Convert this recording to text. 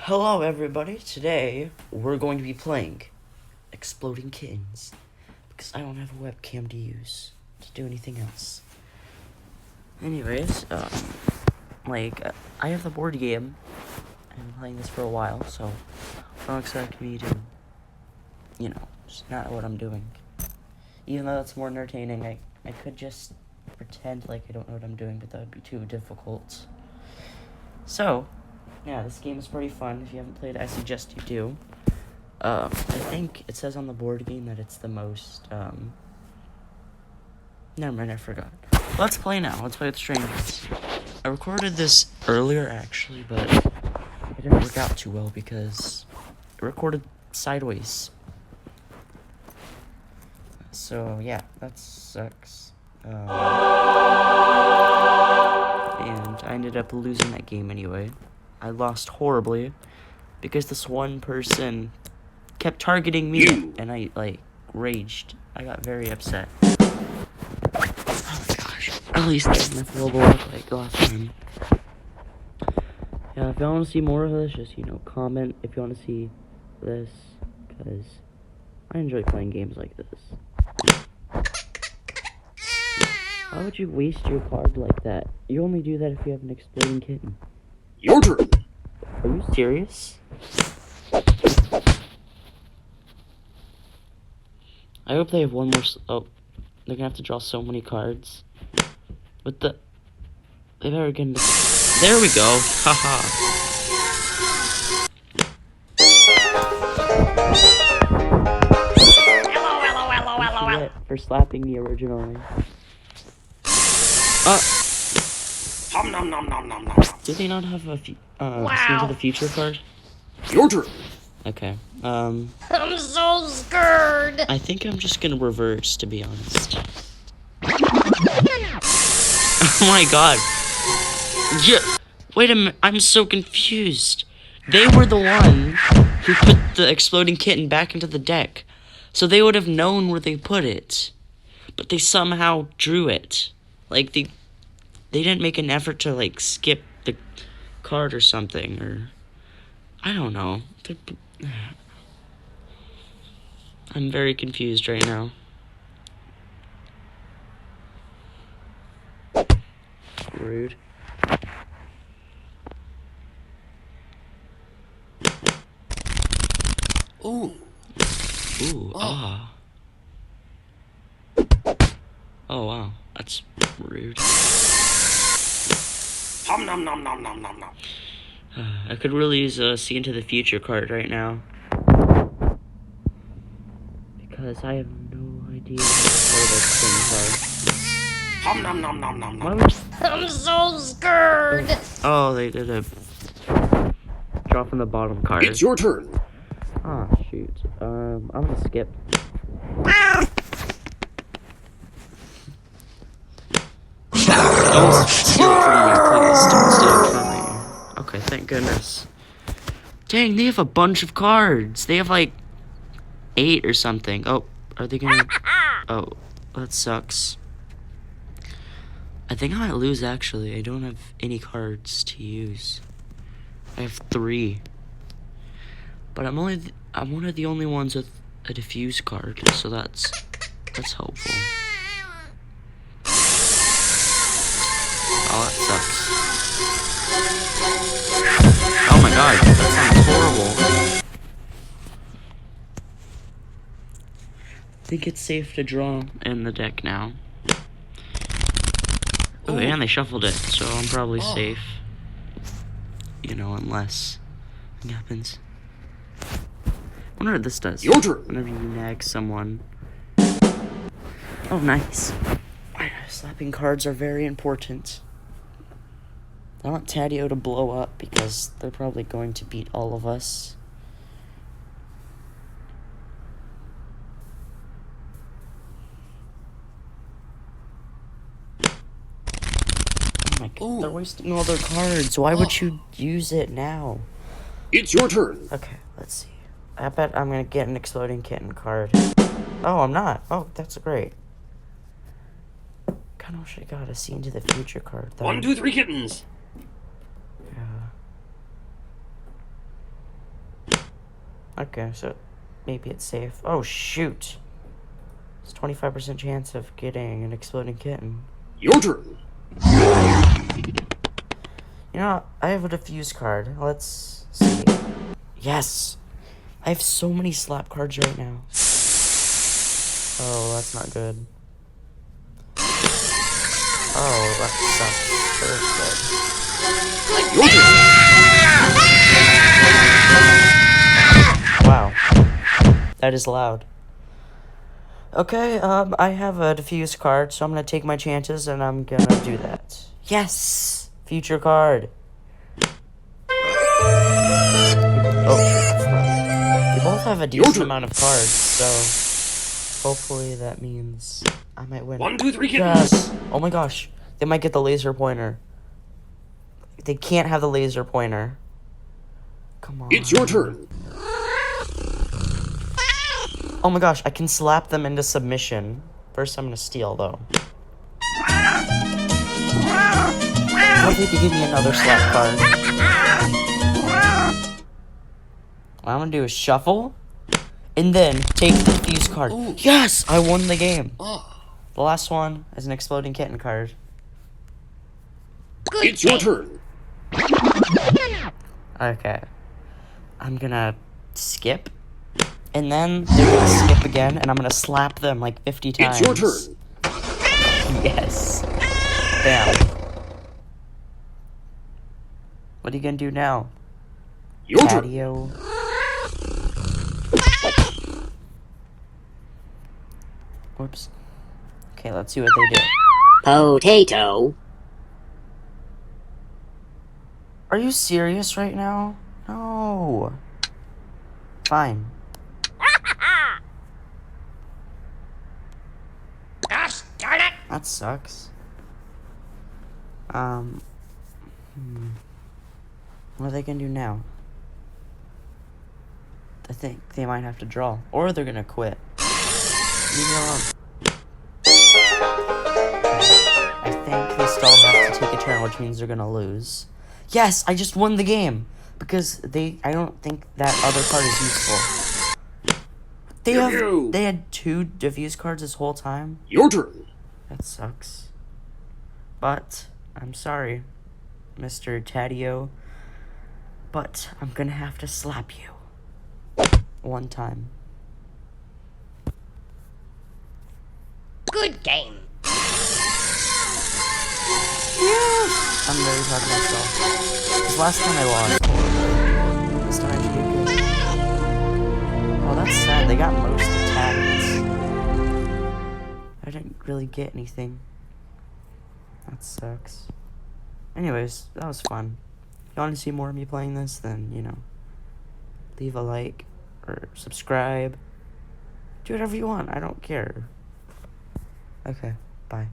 Hello everybody, today we're going to be playing Exploding Kittens because I don't have a webcam to use to do anything else. Anyways, I have the board game. I've been playing this for a while, so don't expect me to, just not what I'm doing. Even though that's more entertaining, I could just pretend like I don't know what I'm doing, but that would be too difficult. So, yeah, this game is pretty fun. If you haven't played it, I suggest you do. I think it says on the board game that it's the most, never mind, I forgot. Let's play now. Let's play with strangers. I recorded this earlier, actually, but it didn't work out too well because it recorded sideways. So, yeah, that sucks. And I ended up losing that game anyway. I lost horribly because this one person kept targeting me, and I, raged. I got very upset. Oh my gosh. At least I didn't have to level up like last time. Yeah, if y'all want to see more of this, just, comment if you want to see this, because I enjoy playing games like this. Why would you waste your card like that? You only do that if you have an exploding kitten. Your turn. Are you serious? I hope they have one more. Oh, they're gonna have to draw so many cards. With the. They better get into. There we go. Haha. Hello. For slapping me originally. Nom nom nom nom nom. Do they not have a See into the future card? Your turn. Okay. I'm so scared. I think I'm just gonna reverse, to be honest. Oh my god. Yeah. Wait a minute. I'm so confused. They were the one who put the exploding kitten back into the deck, so they would have known where they put it, but they somehow drew it. Like they didn't make an effort to skip the card or something, or I don't know. I'm very confused right now. Rude. Ooh. Ooh, ah. Oh, wow. That's rude. Nom nom nom nom nom nom nom. I could really use a See into the Future card right now. Because I have no idea where those things are. Nom nom nom nom nom nom. I'm so scared. Oh, they did a drop in the bottom card. It's your turn. Ah, shoot. I'm gonna skip. Don't steal from me, please. Don't steal from me. Okay, thank goodness. Dang, they have a bunch of cards. They have 8 or something. Oh, are they gonna... Oh, that sucks. I think I might lose, actually. I don't have any cards to use. I have 3. But I'm one of the only ones with a diffuse card, so that's helpful. Oh, that sucks. Oh my god, that sounds horrible. I think it's safe to draw in the deck now. Oh, and they shuffled it, so I'm probably safe. Unless something happens. I wonder what this does. Your turn. Whenever you nag someone. Oh, nice. Slapping cards are very important. I want Taddeo to blow up because they're probably going to beat all of us. Oh my god, they're wasting all their cards. Why would you use it now? It's your turn. Okay, let's see. I bet I'm gonna get an exploding kitten card. Oh, I'm not. Oh, that's great. Kinda wish I got a See into the Future card though. 1, 2, 3 kittens. Yeah. Okay, so maybe it's safe. Oh, shoot. It's 25% chance of getting an exploding kitten. Your turn. You know, I have a diffuse card. Let's see. Yes! I have so many slap cards right now. Oh, that's not good. Oh, that sucks. Your turn. Wow. That is loud. Okay, I have a diffuse card, so I'm gonna take my chances and I'm gonna do that. Yes! Future card. Oh, that's loud. We both have a decent amount of cards, so hopefully that means I might win. 1, 2, 3, kittens. Yes! Oh my gosh. They might get the laser pointer. They can't have the laser pointer. Come on. It's your turn. Oh my gosh, I can slap them into submission. First, I'm gonna steal, though. What if they give me another slap card? What I'm gonna do is shuffle, and then take the fuse card. Ooh. Yes! I won the game. Oh. The last one is an exploding kitten card. Good It's your game. turn. Okay. I'm gonna skip. And then they're gonna skip again, and I'm gonna slap them like 50 times. It's your turn. Yes. Bam. What are you gonna do now? Your turn. Patio. Whoops. Okay, let's see what they do. Potato. Are you serious right now? No. Fine. Gosh darn it. That sucks. What are they gonna do now? I think they might have to draw. Or they're gonna quit. Leave me alone. I think they still have to take a turn, which means they're gonna lose. Yes, I just won the game! Because I don't think that other card is useful. They had 2 diffuse cards this whole time? Your turn. That sucks. But, I'm sorry, Mr. Taddeo. But, I'm gonna have to slap you. One time. Good game. I'm very proud of myself. Because last time I lost. This time I did good. Oh, that's sad. They got most attacks. I didn't really get anything. That sucks. Anyways, that was fun. If you want to see more of me playing this, then, you know, leave a like or subscribe. Do whatever you want. I don't care. Okay, bye.